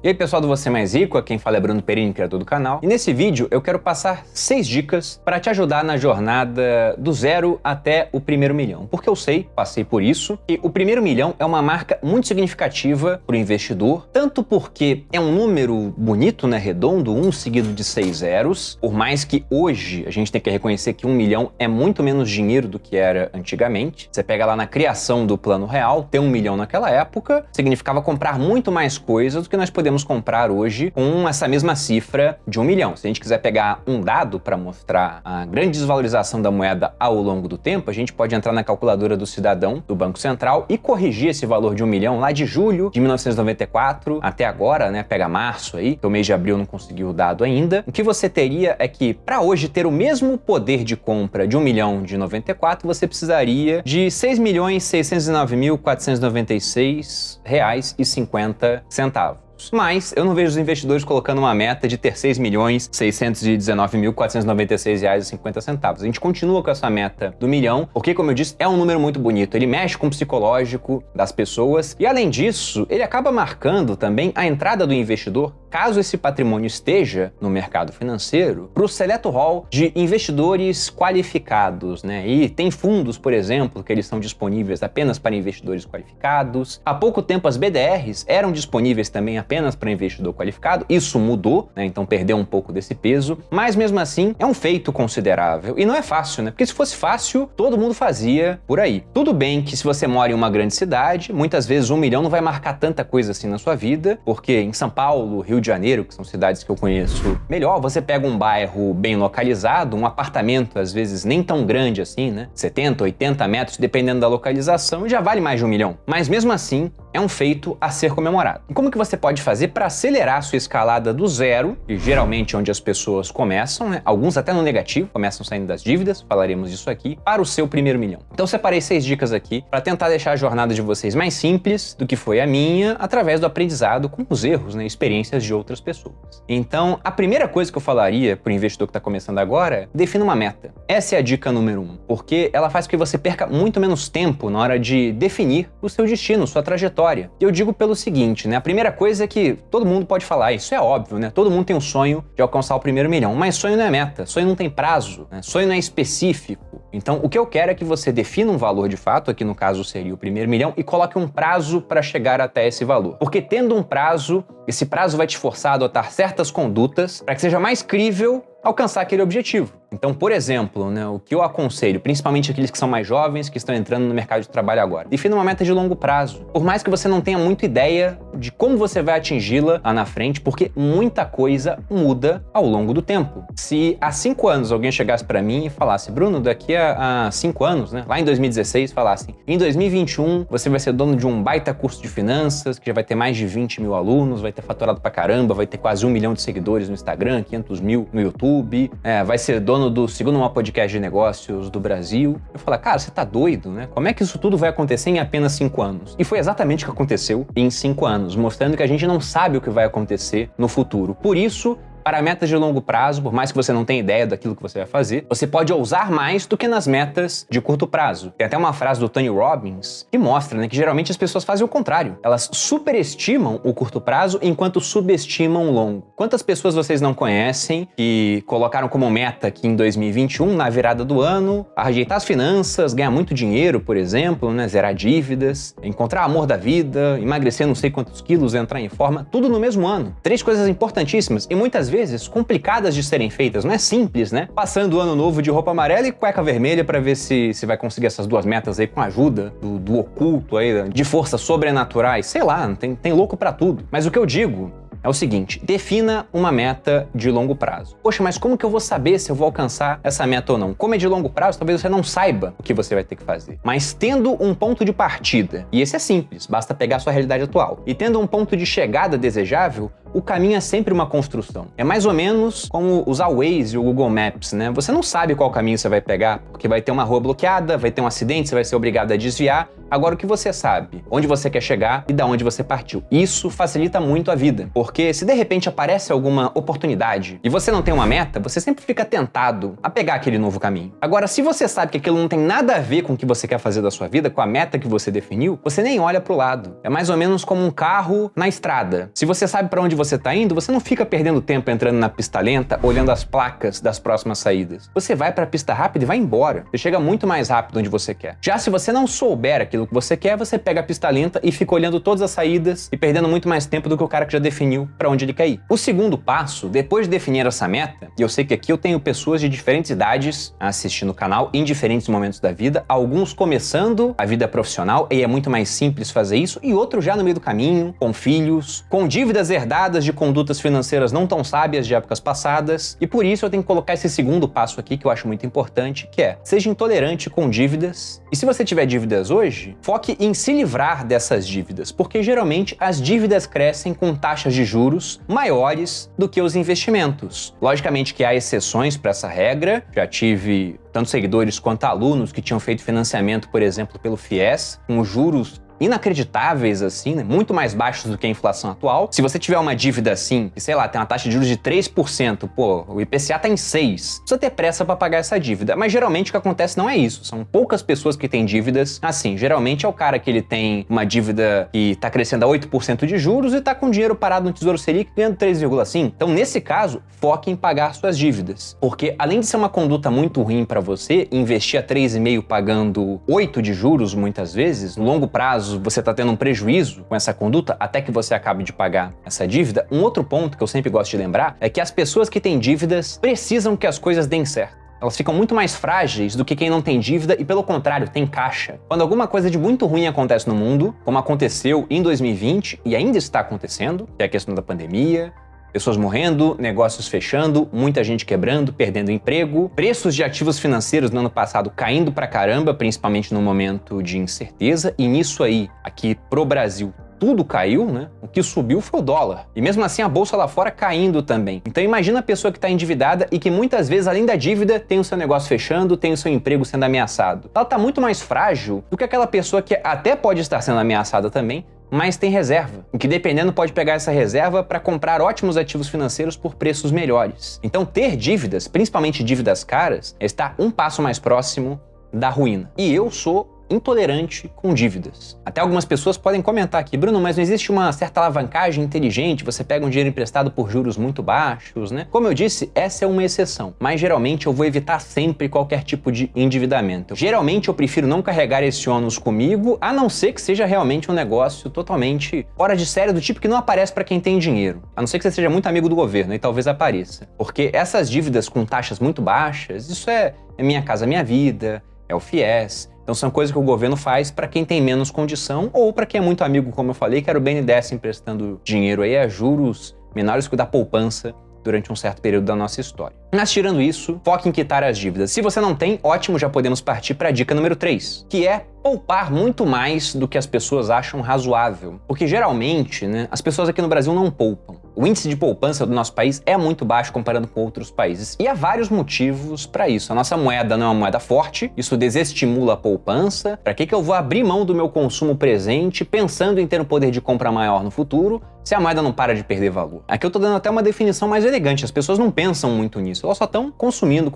E aí pessoal do Você Mais Rico, quem fala é Bruno Perini, criador do canal. E nesse vídeo eu quero passar 6 dicas para te ajudar na jornada do zero até o primeiro milhão. Porque eu sei, passei por isso, que o primeiro milhão é uma marca muito significativa para o investidor, tanto porque é um número bonito, né, redondo, 1 seguido de 6 zeros, por mais que hoje a gente tem que reconhecer que 1 milhão é muito menos dinheiro do que era antigamente. Você pega lá na criação do Plano Real, ter 1 milhão naquela época significava comprar muito mais coisas do que nós podemos comprar hoje com essa mesma cifra de 1 milhão. Se a gente quiser pegar um dado para mostrar a grande desvalorização da moeda ao longo do tempo, a gente pode entrar na calculadora do cidadão do Banco Central e corrigir esse valor de 1 milhão lá de julho de 1994 até agora, né? Pega março aí, que o mês de abril não conseguiu o dado ainda. O que você teria é que para hoje ter o mesmo poder de compra de 1 milhão de 94, você precisaria de R$ 6.609.496,50. Mas eu não vejo os investidores colocando uma meta de ter R$ 6.619.496,50. A gente continua com essa meta do milhão, porque, como eu disse, é um número muito bonito. Ele mexe com o psicológico das pessoas e, além disso, ele acaba marcando também a entrada do investidor, caso esse patrimônio esteja no mercado financeiro, para o seleto hall de investidores qualificados, né? E tem fundos, por exemplo, que eles são disponíveis apenas para investidores qualificados. Há pouco tempo as BDRs eram disponíveis também apenas para investidor qualificado. Isso mudou, né? Então perdeu um pouco desse peso, mas mesmo assim é um feito considerável. E não é fácil, né? Porque se fosse fácil, todo mundo fazia por aí. Tudo bem que se você mora em uma grande cidade, muitas vezes 1 milhão não vai marcar tanta coisa assim na sua vida, porque em São Paulo, Rio de Janeiro, que são cidades que eu conheço melhor, você pega um bairro bem localizado, um apartamento às vezes nem tão grande assim, né? 70, 80 metros, dependendo da localização, já vale mais de 1 milhão. Mas mesmo assim, é um feito a ser comemorado. E como que você pode fazer para acelerar a sua escalada do zero, e geralmente onde as pessoas começam, né? Alguns até no negativo, começam saindo das dívidas, falaremos disso aqui, para o seu primeiro milhão. Então eu separei 6 dicas aqui para tentar deixar a jornada de vocês mais simples do que foi a minha, através do aprendizado com os erros, né? Experiências de outras pessoas. Então, a primeira coisa que eu falaria para o investidor que está começando agora, defina uma meta. Essa é a dica número 1, porque ela faz com que você perca muito menos tempo na hora de definir o seu destino, sua trajetória. E eu digo pelo seguinte, né? A primeira coisa é que todo mundo pode falar, isso é óbvio, né? Todo mundo tem um sonho de alcançar o primeiro milhão, mas sonho não é meta, sonho não tem prazo, né? Sonho não é específico. Então, o que eu quero é que você defina um valor de fato, aqui no caso seria o primeiro milhão, e coloque um prazo para chegar até esse valor. Porque tendo um prazo, esse prazo vai te forçar a adotar certas condutas para que seja mais crível alcançar aquele objetivo. Então, por exemplo, né, o que eu aconselho, principalmente aqueles que são mais jovens, que estão entrando no mercado de trabalho agora, defina uma meta de longo prazo. Por mais que você não tenha muita ideia de como você vai atingi-la lá na frente, porque muita coisa muda ao longo do tempo. Se há 5 anos alguém chegasse para mim e falasse, Bruno, daqui a 5 anos, né, lá em 2016, falassem, em 2021 você vai ser dono de um baita curso de finanças, que já vai ter mais de 20 mil alunos, vai ter faturado pra caramba, vai ter quase 1 milhão de seguidores no Instagram, 500 mil no YouTube, vai ser dono do segundo maior podcast de negócios do Brasil. Eu falo, cara, você tá doido, né? Como é que isso tudo vai acontecer em apenas 5 anos? E foi exatamente o que aconteceu em 5 anos, mostrando que a gente não sabe o que vai acontecer no futuro. Por isso, para metas de longo prazo, por mais que você não tenha ideia daquilo que você vai fazer, você pode ousar mais do que nas metas de curto prazo. Tem até uma frase do Tony Robbins que mostra, né, que geralmente as pessoas fazem o contrário. Elas superestimam o curto prazo enquanto subestimam o longo. Quantas pessoas vocês não conhecem que colocaram como meta que em 2021, na virada do ano, ajeitar as finanças, ganhar muito dinheiro, por exemplo, né, zerar dívidas, encontrar amor da vida, emagrecer não sei quantos quilos, entrar em forma, tudo no mesmo ano. 3 coisas importantíssimas e muitas vezes complicadas de serem feitas, não é simples, né? Passando o ano novo de roupa amarela e cueca vermelha para ver se vai conseguir essas 2 metas aí com a ajuda do oculto aí, de forças sobrenaturais, sei lá, tem louco para tudo. Mas o que eu digo é o seguinte, defina uma meta de longo prazo. Poxa, mas como que eu vou saber se eu vou alcançar essa meta ou não? Como é de longo prazo, talvez você não saiba o que você vai ter que fazer. Mas tendo um ponto de partida, e esse é simples, basta pegar a sua realidade atual, e tendo um ponto de chegada desejável, o caminho é sempre uma construção. É mais ou menos como usar o Waze e o Google Maps, né? Você não sabe qual caminho você vai pegar, porque vai ter uma rua bloqueada, vai ter um acidente, você vai ser obrigado a desviar. Agora, o que você sabe? Onde você quer chegar e da onde você partiu. Isso facilita muito a vida, porque se de repente aparece alguma oportunidade e você não tem uma meta, você sempre fica tentado a pegar aquele novo caminho. Agora, se você sabe que aquilo não tem nada a ver com o que você quer fazer da sua vida, com a meta que você definiu, você nem olha pro lado. É mais ou menos como um carro na estrada. Se você sabe para onde você tá indo, você não fica perdendo tempo entrando na pista lenta, olhando as placas das próximas saídas. Você vai pra pista rápida e vai embora. Você chega muito mais rápido onde você quer. Já se você não souber aquilo que você quer, você pega a pista lenta e fica olhando todas as saídas e perdendo muito mais tempo do que o cara que já definiu para onde ele quer ir. O segundo passo, depois de definir essa meta, e eu sei que aqui eu tenho pessoas de diferentes idades assistindo o canal em diferentes momentos da vida, alguns começando a vida profissional e é muito mais simples fazer isso, e outros já no meio do caminho, com filhos, com dívidas herdadas de condutas financeiras não tão sábias de épocas passadas, e por isso eu tenho que colocar esse segundo passo aqui que eu acho muito importante, que é: seja intolerante com dívidas, e se você tiver dívidas hoje, foque em se livrar dessas dívidas, porque geralmente as dívidas crescem com taxas de juros maiores do que os investimentos. Logicamente que há exceções para essa regra, já tive tanto seguidores quanto alunos que tinham feito financiamento, por exemplo, pelo FIES, com juros inacreditáveis, assim, né? Muito mais baixos do que a inflação atual. Se você tiver uma dívida assim, que sei lá, tem uma taxa de juros de 3%, pô, o IPCA tá em 6%, precisa ter pressa para pagar essa dívida. Mas geralmente o que acontece não é isso. São poucas pessoas que têm dívidas assim. Geralmente é o cara que ele tem uma dívida que tá crescendo a 8% de juros e tá com dinheiro parado no Tesouro Selic ganhando 3,5%. Então, nesse caso, foque em pagar suas dívidas. Porque além de ser uma conduta muito ruim para você, investir a 3,5% pagando 8% de juros muitas vezes, no longo prazo você está tendo um prejuízo com essa conduta até que você acabe de pagar essa dívida. Um outro ponto que eu sempre gosto de lembrar é que as pessoas que têm dívidas precisam que as coisas deem certo. Elas ficam muito mais frágeis do que quem não tem dívida e, pelo contrário, tem caixa. Quando alguma coisa de muito ruim acontece no mundo, como aconteceu em 2020 e ainda está acontecendo, que é a questão da pandemia, pessoas morrendo, negócios fechando, muita gente quebrando, perdendo emprego, preços de ativos financeiros no ano passado caindo pra caramba, principalmente no momento de incerteza, e nisso aí, aqui pro Brasil, tudo caiu, né? O que subiu foi o dólar. E mesmo assim a bolsa lá fora caindo também. Então imagina a pessoa que está endividada e que muitas vezes, além da dívida, tem o seu negócio fechando, tem o seu emprego sendo ameaçado. Ela está muito mais frágil do que aquela pessoa que até pode estar sendo ameaçada também, mas tem reserva, em que dependendo pode pegar essa reserva para comprar ótimos ativos financeiros por preços melhores. Então ter dívidas, principalmente dívidas caras, está um passo mais próximo da ruína. E eu sou intolerante com dívidas. Até algumas pessoas podem comentar aqui: Bruno, mas não existe uma certa alavancagem inteligente? Você pega um dinheiro emprestado por juros muito baixos, né? Como eu disse, essa é uma exceção, mas geralmente eu vou evitar sempre qualquer tipo de endividamento. Geralmente eu prefiro não carregar esse ônus comigo, a não ser que seja realmente um negócio totalmente fora de série, do tipo que não aparece para quem tem dinheiro. A não ser que você seja muito amigo do governo, e talvez apareça. Porque essas dívidas com taxas muito baixas, isso é Minha Casa Minha Vida, é o FIES. Então são coisas que o governo faz para quem tem menos condição ou para quem é muito amigo, como eu falei, que era o BNDES emprestando dinheiro aí a juros menores que o da poupança durante um certo período da nossa história. Mas tirando isso, foque em quitar as dívidas. Se você não tem, ótimo, já podemos partir para a dica número 3, que é poupar muito mais do que as pessoas acham razoável. Porque geralmente, né, as pessoas aqui no Brasil não poupam. O índice de poupança do nosso país é muito baixo comparando com outros países. E há vários motivos para isso. A nossa moeda não é uma moeda forte, isso desestimula a poupança. Para que eu vou abrir mão do meu consumo presente pensando em ter um poder de compra maior no futuro, se a moeda não para de perder valor? Aqui eu tô dando até uma definição mais elegante, as pessoas não pensam muito nisso, elas só estão consumindo.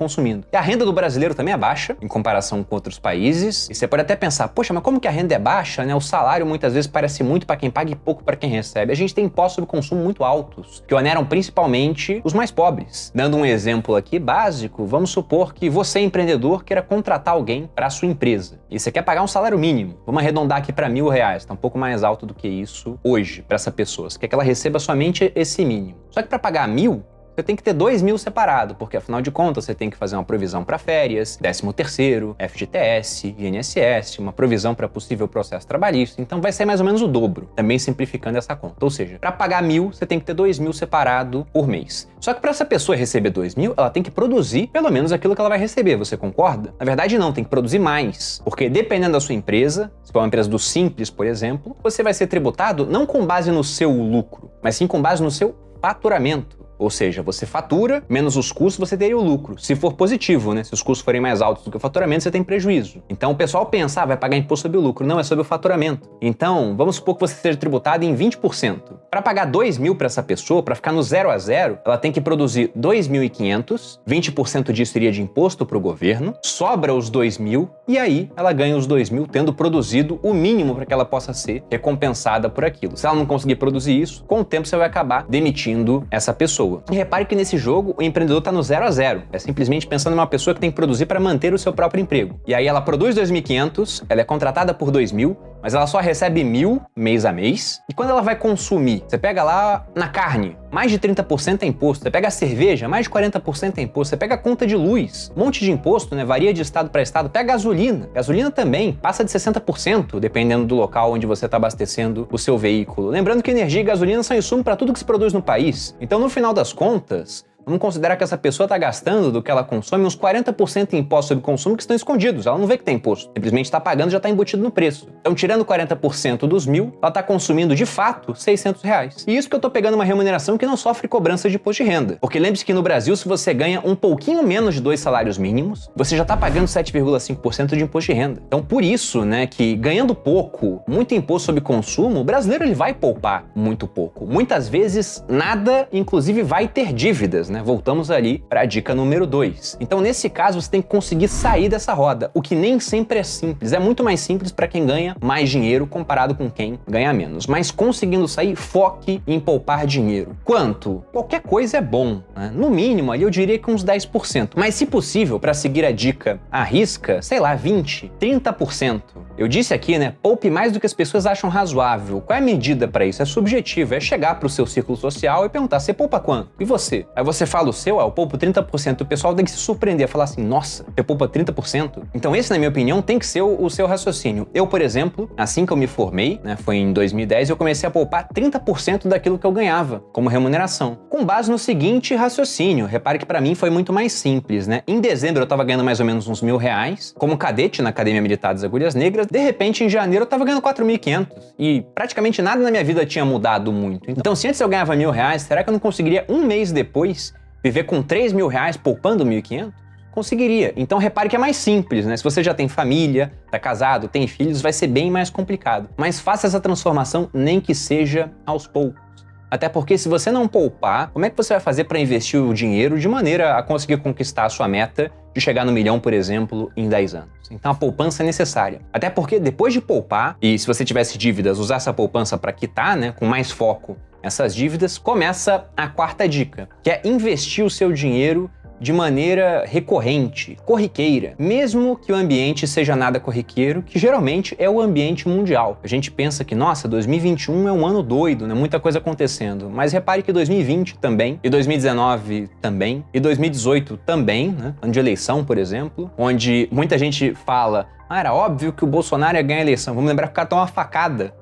E a renda do brasileiro também é baixa, em comparação com outros países, e você pode até pensar, poxa, mas como que a renda é baixa, né? O salário muitas vezes parece muito para quem paga e pouco para quem recebe. A gente tem impostos sobre consumo muito altos, que oneram principalmente os mais pobres. Dando um exemplo aqui básico, vamos supor que você, empreendedor, queira contratar alguém para a sua empresa, e você quer pagar um salário mínimo, vamos arredondar aqui para R$1.000, tá um pouco mais alto do que isso hoje para essa pessoa. Você quer que ela receba somente esse mínimo. Só que para pagar 1.000, você tem que ter 2.000 separado, porque afinal de contas você tem que fazer uma provisão para férias, 13º, FGTS, INSS, uma provisão para possível processo trabalhista, então vai ser mais ou menos o dobro, também simplificando essa conta. Ou seja, para pagar 1.000, você tem que ter 2.000 separado por mês. Só que para essa pessoa receber 2.000, ela tem que produzir pelo menos aquilo que ela vai receber, você concorda? Na verdade não, tem que produzir mais, porque dependendo da sua empresa, se for uma empresa do Simples, por exemplo, você vai ser tributado não com base no seu lucro, mas sim com base no seu faturamento. Ou seja, você fatura, menos os custos, você teria o lucro. Se for positivo, né? Se os custos forem mais altos do que o faturamento, você tem prejuízo. Então o pessoal pensa, vai pagar imposto sobre o lucro. Não, é sobre o faturamento. Então, vamos supor que você seja tributado em 20%. Para pagar 2.000 para essa pessoa, para ficar no 0 a 0, ela tem que produzir 2.500, 20% disso iria de imposto para o governo, sobra os 2.000 e aí ela ganha os 2.000 tendo produzido o mínimo para que ela possa ser recompensada por aquilo. Se ela não conseguir produzir isso, com o tempo você vai acabar demitindo essa pessoa. E repare que nesse jogo o empreendedor está no 0 a 0. É simplesmente pensando em uma pessoa que tem que produzir para manter o seu próprio emprego. E aí ela produz 2.500, ela é contratada por 2.000, mas ela só recebe 1.000 mês a mês. E quando ela vai consumir, você pega lá na carne, mais de 30% é imposto. Você pega a cerveja, mais de 40% é imposto. Você pega a conta de luz, um monte de imposto, né? Varia de estado para estado. Pega a gasolina. Gasolina também passa de 60%, dependendo do local onde você está abastecendo o seu veículo. Lembrando que energia e gasolina são insumo para tudo que se produz no país. Então, no final das contas, vamos considerar que essa pessoa está gastando do que ela consome uns 40% em impostos sobre consumo que estão escondidos. Ela não vê que tem imposto. Simplesmente está pagando e já está embutido no preço. Então, tirando 40% dos 1.000, ela está consumindo, de fato, R$600. E isso que eu estou pegando uma remuneração que não sofre cobrança de imposto de renda. Porque lembre-se que no Brasil, se você ganha um pouquinho menos de 2 salários mínimos, você já está pagando 7,5% de imposto de renda. Então, por isso, né, que ganhando pouco, muito imposto sobre consumo, o brasileiro ele vai poupar muito pouco. Muitas vezes, nada, inclusive vai ter dívidas, né? Voltamos ali para a dica número 2. Então, nesse caso, você tem que conseguir sair dessa roda, o que nem sempre é simples. É muito mais simples para quem ganha mais dinheiro comparado com quem ganha menos. Mas conseguindo sair, foque em poupar dinheiro. Quanto? Qualquer coisa é bom, né? No mínimo, ali eu diria que uns 10%. Mas, se possível, para seguir a dica à risca, sei lá, 20%, 30%. Eu disse aqui, né? Poupe mais do que as pessoas acham razoável. Qual é a medida para isso? É subjetivo, é chegar para o seu círculo social e perguntar, você poupa quanto? E você? Aí você fala o seu, eu poupo 30%. O pessoal tem que se surpreender, falar assim, nossa, você poupa 30%? Então esse, na minha opinião, tem que ser o seu raciocínio. Eu, por exemplo, assim que eu me formei, né, foi em 2010, eu comecei a poupar 30% daquilo que eu ganhava como remuneração. Com base no seguinte raciocínio, repare que para mim foi muito mais simples, né? Em dezembro eu tava ganhando mais ou menos uns R$1.000, como cadete na Academia Militar das Agulhas Negras. De repente, em janeiro, eu tava ganhando 4.500 e praticamente nada na minha vida tinha mudado muito. Então, se antes eu ganhava R$1.000, será que eu não conseguiria um mês depois viver com R$3.000 poupando 1.500? Conseguiria. Então repare que é mais simples, né? Se você já tem família, tá casado, tem filhos, vai ser bem mais complicado. Mas faça essa transformação, nem que seja aos poucos. Até porque se você não poupar, como é que você vai fazer para investir o dinheiro de maneira a conseguir conquistar a sua meta de chegar no 1 milhão, por exemplo, em 10 anos? Então a poupança é necessária. Até porque depois de poupar, e se você tivesse dívidas, usar essa poupança para quitar, né, com mais foco essas dívidas, começa a quarta dica, que é investir o seu dinheiro de maneira recorrente, corriqueira, mesmo que o ambiente seja nada corriqueiro, que geralmente é o ambiente mundial. A gente pensa que, nossa, 2021 é um ano doido, né? Muita coisa acontecendo. Mas repare que 2020 também, e 2019 também, e 2018 também, né? Ano de eleição, por exemplo, onde muita gente fala, era óbvio que o Bolsonaro ia ganhar a eleição. Vamos lembrar que o cara toma uma facada.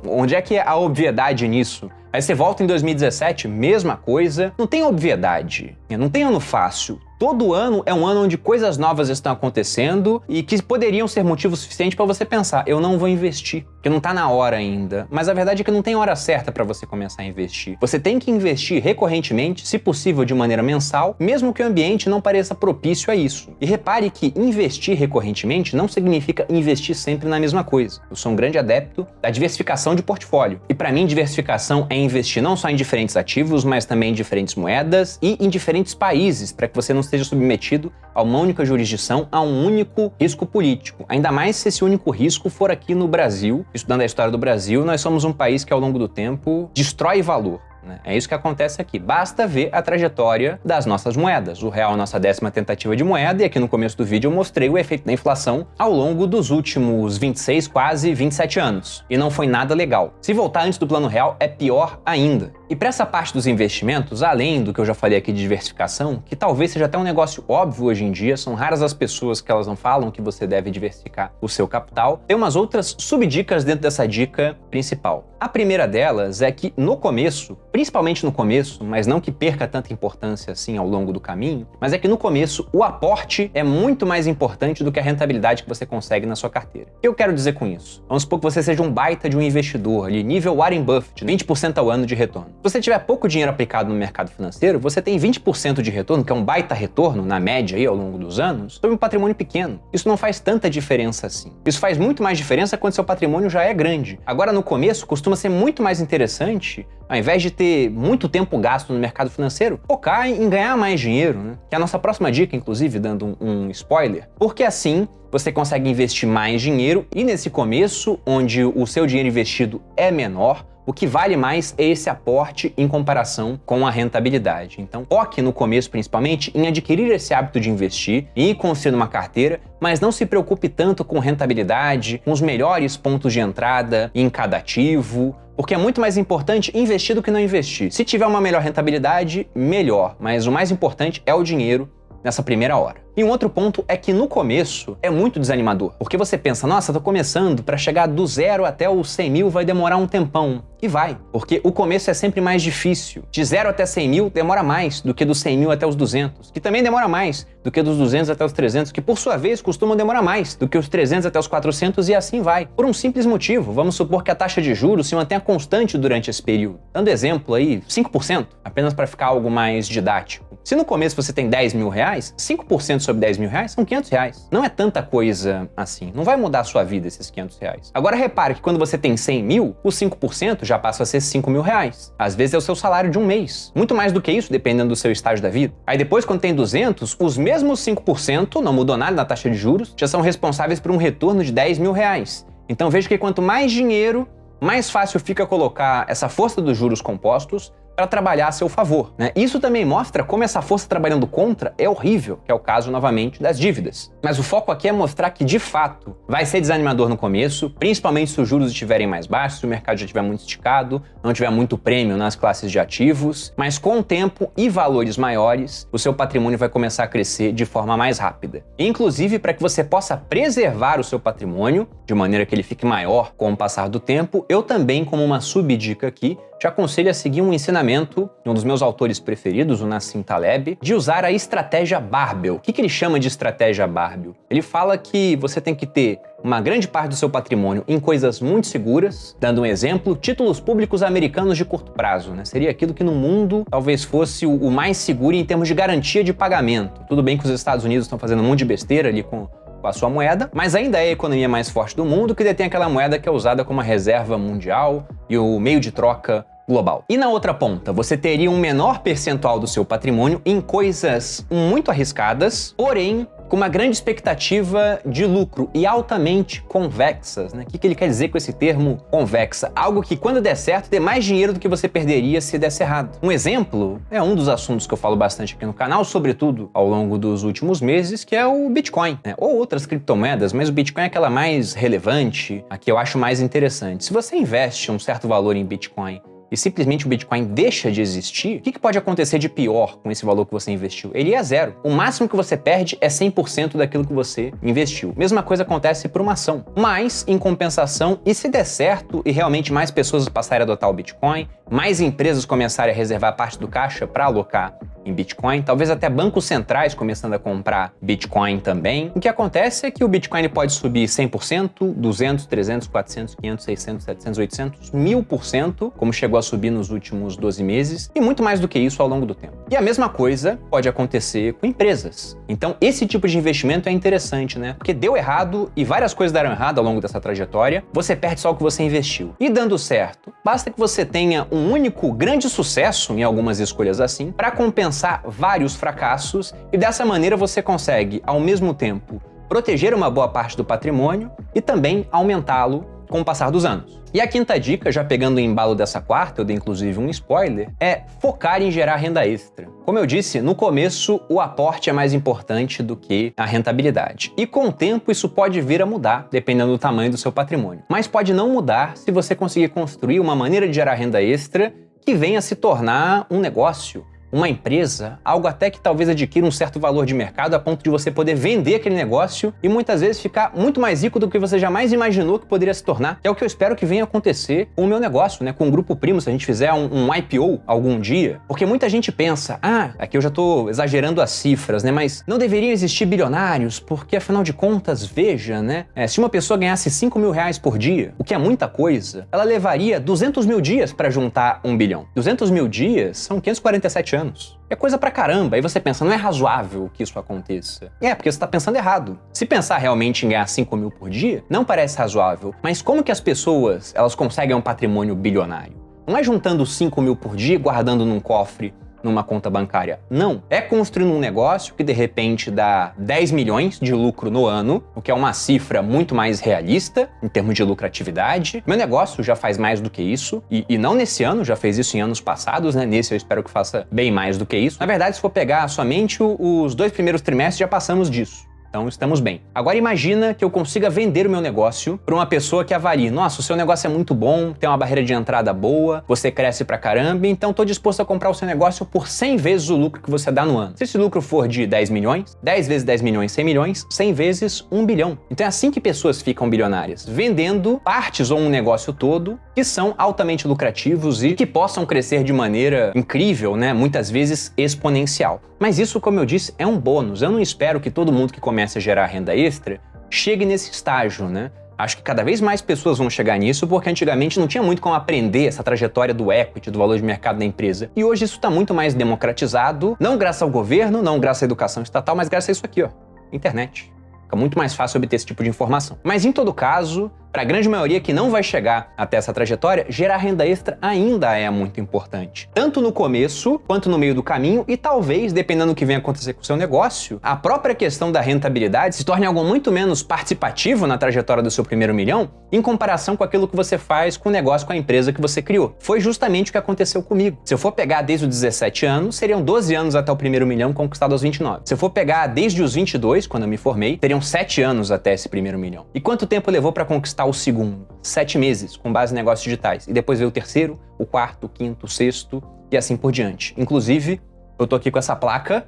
Onde é que é a obviedade nisso? Aí você volta em 2017, mesma coisa. Não tem obviedade, não tem ano fácil. Todo ano é um ano onde coisas novas estão acontecendo e que poderiam ser motivo suficiente para você pensar, eu não vou investir, porque não tá na hora ainda. Mas a verdade é que não tem hora certa para você começar a investir. Você tem que investir recorrentemente, se possível de maneira mensal, mesmo que o ambiente não pareça propício a isso. E repare que investir recorrentemente não significa investir sempre na mesma coisa. Eu sou um grande adepto da diversificação de portfólio. E para mim, diversificação é investir não só em diferentes ativos, mas também em diferentes moedas e em diferentes países, para que você não esteja submetido a uma única jurisdição, a um único risco político. Ainda mais se esse único risco for aqui no Brasil. Estudando a história do Brasil, nós somos um país que ao longo do tempo destrói valor. É isso que acontece aqui. Basta ver a trajetória das nossas moedas. O real é a nossa 10ª tentativa de moeda e aqui no começo do vídeo eu mostrei o efeito da inflação ao longo dos últimos 26, quase 27 anos. E não foi nada legal. Se voltar antes do plano real, é pior ainda. E para essa parte dos investimentos, além do que eu já falei aqui de diversificação, que talvez seja até um negócio óbvio hoje em dia, são raras as pessoas que elas não falam que você deve diversificar o seu capital, tem umas outras subdicas dentro dessa dica principal. A primeira delas é que no começo, principalmente no começo, mas não que perca tanta importância assim ao longo do caminho, mas é que no começo o aporte é muito mais importante do que a rentabilidade que você consegue na sua carteira. O que eu quero dizer com isso? Vamos supor que você seja um baita de um investidor ali, nível Warren Buffett, 20% ao ano de retorno. você tiver pouco dinheiro aplicado no mercado financeiro, você tem 20% de retorno, que é um baita retorno, na média aí, ao longo dos anos, sobre um patrimônio pequeno. Isso não faz tanta diferença assim. Isso faz muito mais diferença quando seu patrimônio já é grande. Agora, no começo, costuma ser muito mais interessante, ao invés de ter muito tempo gasto no mercado financeiro, focar em ganhar mais dinheiro, né? Que é a nossa próxima dica, inclusive, dando um spoiler, porque assim você consegue investir mais dinheiro e nesse começo, onde o seu dinheiro investido é menor, o que vale mais é esse aporte em comparação com a rentabilidade. Então, foque no começo, principalmente, em adquirir esse hábito de investir e ir construindo uma carteira, mas não se preocupe tanto com rentabilidade, com os melhores pontos de entrada em cada ativo, porque é muito mais importante investir do que não investir. Se tiver uma melhor rentabilidade, melhor, mas o mais importante é o dinheiro nessa primeira hora. E um outro ponto é que no começo é muito desanimador, porque você pensa, nossa, tô começando, para chegar do 0 até os 100 mil vai demorar um tempão. E vai, porque o começo é sempre mais difícil. De 0 até 100 mil demora mais do que dos 100 mil até os 200, que também demora mais do que dos 200 até os 300, que por sua vez costumam demorar mais do que os 300 até os 400 e assim vai. Por um simples motivo, vamos supor que a taxa de juros se mantenha constante durante esse período. Dando exemplo aí, 5%, apenas para ficar algo mais didático. Se no começo você tem 10 mil reais, 5% sobre 10 mil reais são 500 reais. Não é tanta coisa assim. Não vai mudar a sua vida esses 500 reais. Agora repare que quando você tem 100 mil, os 5% já passam a ser 5 mil reais. Às vezes é o seu salário de um mês. Muito mais do que isso, dependendo do seu estágio da vida. Aí depois, quando tem 200, os mesmos 5%, não mudou nada na taxa de juros, já são responsáveis por um retorno de 10 mil reais. Então veja que quanto mais dinheiro, mais fácil fica colocar essa força dos juros compostos para trabalhar a seu favor, né? Isso também mostra como essa força trabalhando contra é horrível, que é o caso, novamente, das dívidas. Mas o foco aqui é mostrar que, de fato, vai ser desanimador no começo, principalmente se os juros estiverem mais baixos, se o mercado já estiver muito esticado, não tiver muito prêmio nas classes de ativos, mas com o tempo e valores maiores, o seu patrimônio vai começar a crescer de forma mais rápida. Inclusive, para que você possa preservar o seu patrimônio, de maneira que ele fique maior com o passar do tempo, eu também, como uma subdica aqui, te aconselho a seguir um ensinamento de um dos meus autores preferidos, o Nassim Taleb, de usar a estratégia Barbell. O que ele chama de estratégia Barbell? Ele fala que você tem que ter uma grande parte do seu patrimônio em coisas muito seguras, dando um exemplo, títulos públicos americanos de curto prazo, né? Seria aquilo que no mundo talvez fosse o mais seguro em termos de garantia de pagamento. Tudo bem que os Estados Unidos estão fazendo um monte de besteira ali com a sua moeda, mas ainda é a economia mais forte do mundo que detém aquela moeda que é usada como a reserva mundial e o meio de troca global. E na outra ponta, você teria um menor percentual do seu patrimônio em coisas muito arriscadas, porém com uma grande expectativa de lucro e altamente convexas, né? O que ele quer dizer com esse termo convexa? Algo que, quando der certo, dê mais dinheiro do que você perderia se desse errado. Um exemplo é um dos assuntos que eu falo bastante aqui no canal, sobretudo ao longo dos últimos meses, que é o Bitcoin, né? Ou outras criptomoedas, mas o Bitcoin é aquela mais relevante, a que eu acho mais interessante. Se você investe um certo valor em Bitcoin e simplesmente o Bitcoin deixa de existir, o que pode acontecer de pior com esse valor que você investiu? Ele é zero. O máximo que você perde é 100% daquilo que você investiu. Mesma coisa acontece por uma ação. Mas, em compensação, e se der certo e realmente mais pessoas passarem a adotar o Bitcoin, mais empresas começarem a reservar parte do caixa para alocar em Bitcoin, talvez até bancos centrais começando a comprar Bitcoin também. O que acontece é que o Bitcoin pode subir 100%, 200, 300, 400, 500, 600, 700, 800, 1000%, como chegou a subir nos últimos 12 meses, e muito mais do que isso ao longo do tempo. E a mesma coisa pode acontecer com empresas. Então, esse tipo de investimento é interessante, né? Porque deu errado e várias coisas deram errado ao longo dessa trajetória, você perde só o que você investiu. E dando certo, basta que você tenha um único grande sucesso em algumas escolhas assim, para compensar vários fracassos, e dessa maneira você consegue, ao mesmo tempo, proteger uma boa parte do patrimônio e também aumentá-lo com o passar dos anos. E a quinta dica, já pegando o embalo dessa quarta, eu dei inclusive um spoiler, é focar em gerar renda extra. Como eu disse, no começo o aporte é mais importante do que a rentabilidade. E com o tempo isso pode vir a mudar, dependendo do tamanho do seu patrimônio. Mas pode não mudar se você conseguir construir uma maneira de gerar renda extra que venha a se tornar um negócio, uma empresa, algo até que talvez adquira um certo valor de mercado a ponto de você poder vender aquele negócio e muitas vezes ficar muito mais rico do que você jamais imaginou que poderia se tornar. É o que eu espero que venha acontecer com o meu negócio, né? Com o Grupo Primo, se a gente fizer um IPO algum dia. Porque muita gente pensa, aqui eu já tô exagerando as cifras, né? Mas não deveriam existir bilionários, porque afinal de contas, veja, né? Se uma pessoa ganhasse 5 mil reais por dia, o que é muita coisa, ela levaria 200 mil dias para juntar 1 bilhão. 200 mil dias são 547 anos. É coisa pra caramba. Aí você pensa, não é razoável que isso aconteça. Porque você tá pensando errado. Se pensar realmente em ganhar 5 mil por dia, não parece razoável. Mas como que as pessoas, elas conseguem um patrimônio bilionário? Não é juntando 5 mil por dia e guardando num cofre, numa conta bancária. Não. É construindo um negócio que de repente dá 10 milhões de lucro no ano, o que é uma cifra muito mais realista em termos de lucratividade. Meu negócio já faz mais do que isso, e não nesse ano, já fez isso em anos passados, né? Nesse eu espero que faça bem mais do que isso. Na verdade, se for pegar somente os 2 primeiros trimestres, já passamos disso. Então estamos bem. Agora imagina que eu consiga vender o meu negócio para uma pessoa que avalie, nossa, o seu negócio é muito bom, tem uma barreira de entrada boa, você cresce pra caramba, então estou disposto a comprar o seu negócio por 100 vezes o lucro que você dá no ano. Se esse lucro for de 10 milhões, 10 vezes 10 milhões, 100 milhões, 100 vezes 1 bilhão. Então é assim que pessoas ficam bilionárias, vendendo partes ou um negócio todo que são altamente lucrativos e que possam crescer de maneira incrível, né? Muitas vezes exponencial. Mas isso, como eu disse, é um bônus. Eu não espero que todo mundo que começa a gerar renda extra chegue nesse estágio, né? Acho que cada vez mais pessoas vão chegar nisso, porque antigamente não tinha muito como aprender essa trajetória do equity, do valor de mercado da empresa. E hoje isso está muito mais democratizado, não graças ao governo, não graças à educação estatal, mas graças a isso aqui, ó, internet. Fica muito mais fácil obter esse tipo de informação. Mas em todo caso, para a grande maioria que não vai chegar até essa trajetória, gerar renda extra ainda é muito importante. Tanto no começo, quanto no meio do caminho e talvez, dependendo do que venha acontecer com o seu negócio, a própria questão da rentabilidade se torne algo muito menos participativo na trajetória do seu primeiro milhão em comparação com aquilo que você faz com o negócio, com a empresa que você criou. Foi justamente o que aconteceu comigo. Se eu for pegar desde os 17 anos, seriam 12 anos até o primeiro milhão conquistado aos 29. Se eu for pegar desde os 22, quando eu me formei, seriam 7 anos até esse primeiro milhão. E quanto tempo levou para conquistar o segundo? 7 meses, com base em negócios digitais. E depois veio o terceiro, o quarto, o quinto, o sexto e assim por diante. Inclusive, eu tô aqui com essa placa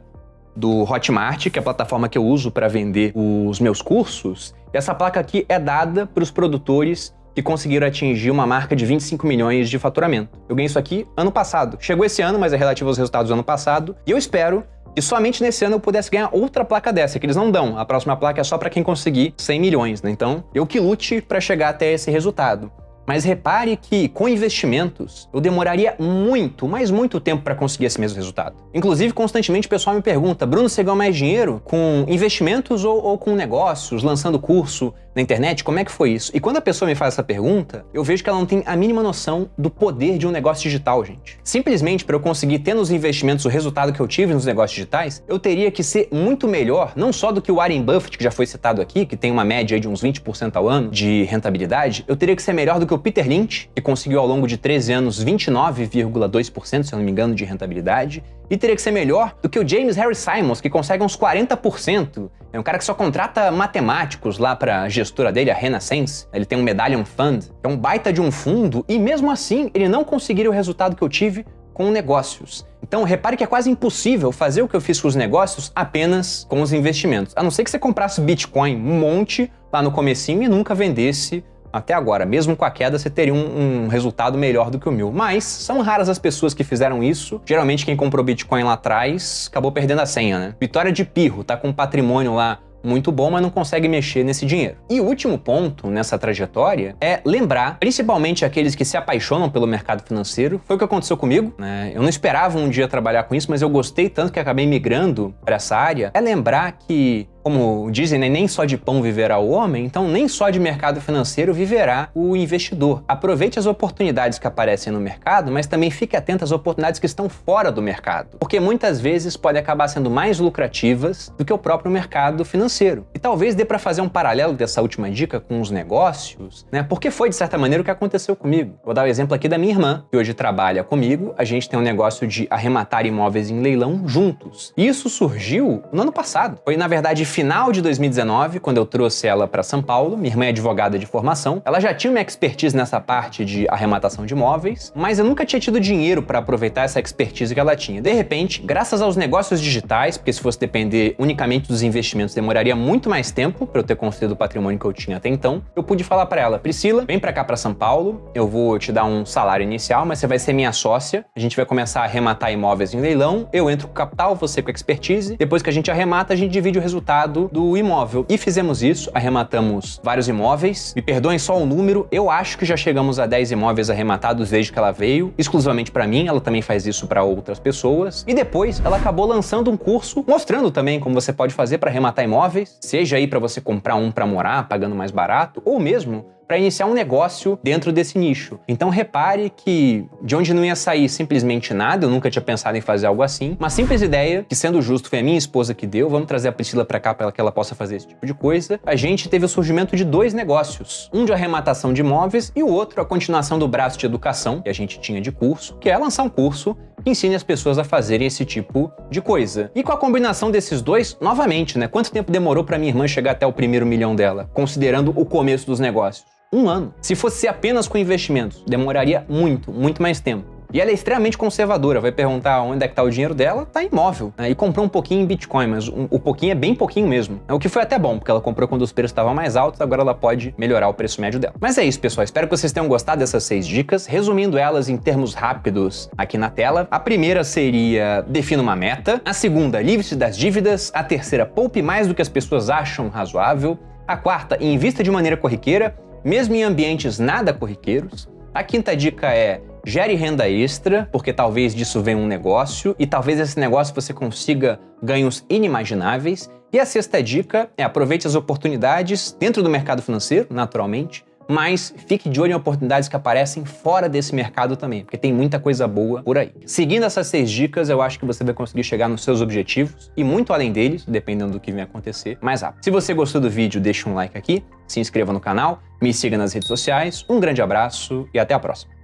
do Hotmart, que é a plataforma que eu uso para vender os meus cursos. E essa placa aqui é dada para os produtores que conseguiram atingir uma marca de 25 milhões de faturamento. Eu ganhei isso aqui ano passado. Chegou esse ano, mas é relativo aos resultados do ano passado. E eu espero que somente nesse ano eu pudesse ganhar outra placa dessa, que eles não dão. A próxima placa é só para quem conseguir 100 milhões, né? Então, eu que lute para chegar até esse resultado. Mas repare que, com investimentos, eu demoraria muito, mas muito tempo para conseguir esse mesmo resultado. Inclusive, constantemente o pessoal me pergunta, Bruno, você ganhou mais dinheiro com investimentos ou com negócios, lançando curso na internet? Como é que foi isso? E quando a pessoa me faz essa pergunta, eu vejo que ela não tem a mínima noção do poder de um negócio digital, gente. Simplesmente para eu conseguir ter nos investimentos o resultado que eu tive nos negócios digitais, eu teria que ser muito melhor, não só do que o Warren Buffett, que já foi citado aqui, que tem uma média de uns 20% ao ano de rentabilidade, eu teria que ser melhor do que o Peter Lynch, que conseguiu ao longo de 13 anos 29,2%, se eu não me engano, de rentabilidade, e teria que ser melhor do que o James Harry Simons, que consegue uns 40%. É um cara que só contrata matemáticos lá para a gestora dele, a Renaissance. Ele tem um Medallion Fund, que é um baita de um fundo, e mesmo assim ele não conseguiria o resultado que eu tive com negócios. Então repare que é quase impossível fazer o que eu fiz com os negócios apenas com os investimentos. A não ser que você comprasse Bitcoin um monte lá no comecinho e nunca vendesse até agora. Mesmo com a queda, você teria um resultado melhor do que o meu. Mas são raras as pessoas que fizeram isso. Geralmente quem comprou Bitcoin lá atrás acabou perdendo a senha, né? Vitória de Pirro tá com um patrimônio lá muito bom, mas não consegue mexer nesse dinheiro. E o último ponto nessa trajetória é lembrar, principalmente aqueles que se apaixonam pelo mercado financeiro, foi o que aconteceu comigo, né? Eu não esperava um dia trabalhar com isso, mas eu gostei tanto que acabei migrando para essa área. É lembrar que, como dizem, né, nem só de pão viverá o homem, então nem só de mercado financeiro viverá o investidor. Aproveite as oportunidades que aparecem no mercado, mas também fique atento às oportunidades que estão fora do mercado, porque muitas vezes podem acabar sendo mais lucrativas do que o próprio mercado financeiro. E talvez dê para fazer um paralelo dessa última dica com os negócios, né? Porque foi, de certa maneira, o que aconteceu comigo. Vou dar o exemplo aqui da minha irmã, que hoje trabalha comigo. A gente tem um negócio de arrematar imóveis em leilão juntos. E isso surgiu no ano passado. Foi, na verdade, final de 2019, quando eu trouxe ela para São Paulo. Minha irmã é advogada de formação. Ela já tinha uma expertise nessa parte de arrematação de imóveis, mas eu nunca tinha tido dinheiro para aproveitar essa expertise que ela tinha. De repente, graças aos negócios digitais, porque se fosse depender unicamente dos investimentos, demoraria muito mais tempo para eu ter construído o patrimônio que eu tinha até então, eu pude falar para ela: Priscila, vem para cá para São Paulo, eu vou te dar um salário inicial, mas você vai ser minha sócia, a gente vai começar a arrematar imóveis em leilão, eu entro com capital, você com expertise, depois que a gente arremata, a gente divide o resultado do imóvel. E fizemos isso, arrematamos vários imóveis. Me perdoem só o número, eu acho que já chegamos a 10 imóveis arrematados desde que ela veio, exclusivamente para mim, ela também faz isso para outras pessoas. E depois, ela acabou lançando um curso mostrando também como você pode fazer para arrematar imóveis, seja aí para você comprar um para morar, pagando mais barato, ou mesmo para iniciar um negócio dentro desse nicho. Então repare que de onde não ia sair simplesmente nada, eu nunca tinha pensado em fazer algo assim, uma simples ideia, que sendo justo foi a minha esposa que deu, vamos trazer a Priscila para cá para que ela possa fazer esse tipo de coisa. A gente teve o surgimento de 2 negócios, um de arrematação de imóveis e o outro a continuação do braço de educação que a gente tinha de curso, que é lançar um curso que ensine as pessoas a fazerem esse tipo de coisa. E com a combinação desses dois, novamente, né? Quanto tempo demorou para minha irmã chegar até o primeiro milhão dela, considerando o começo dos negócios? 1 ano. Se fosse apenas com investimentos, demoraria muito, muito mais tempo. E ela é extremamente conservadora, vai perguntar onde é que tá o dinheiro dela, tá imóvel, né? E comprou um pouquinho em Bitcoin, mas o pouquinho é bem pouquinho mesmo. O que foi até bom, porque ela comprou quando os preços estavam mais altos, agora ela pode melhorar o preço médio dela. Mas é isso, pessoal, espero que vocês tenham gostado dessas 6 dicas, resumindo elas em termos rápidos aqui na tela. A primeira seria: defina uma meta. A segunda, livre-se das dívidas. A terceira, poupe mais do que as pessoas acham razoável. A quarta, invista de maneira corriqueira, mesmo em ambientes nada corriqueiros. A quinta dica é: gere renda extra, porque talvez disso venha um negócio e talvez esse negócio você consiga ganhos inimagináveis. E a sexta dica é: aproveite as oportunidades dentro do mercado financeiro, naturalmente, mas fique de olho em oportunidades que aparecem fora desse mercado também, porque tem muita coisa boa por aí. Seguindo essas 6 dicas, eu acho que você vai conseguir chegar nos seus objetivos e muito além deles, dependendo do que vem acontecer, mais rápido. Se você gostou do vídeo, deixa um like aqui, se inscreva no canal, me siga nas redes sociais, um grande abraço e até a próxima.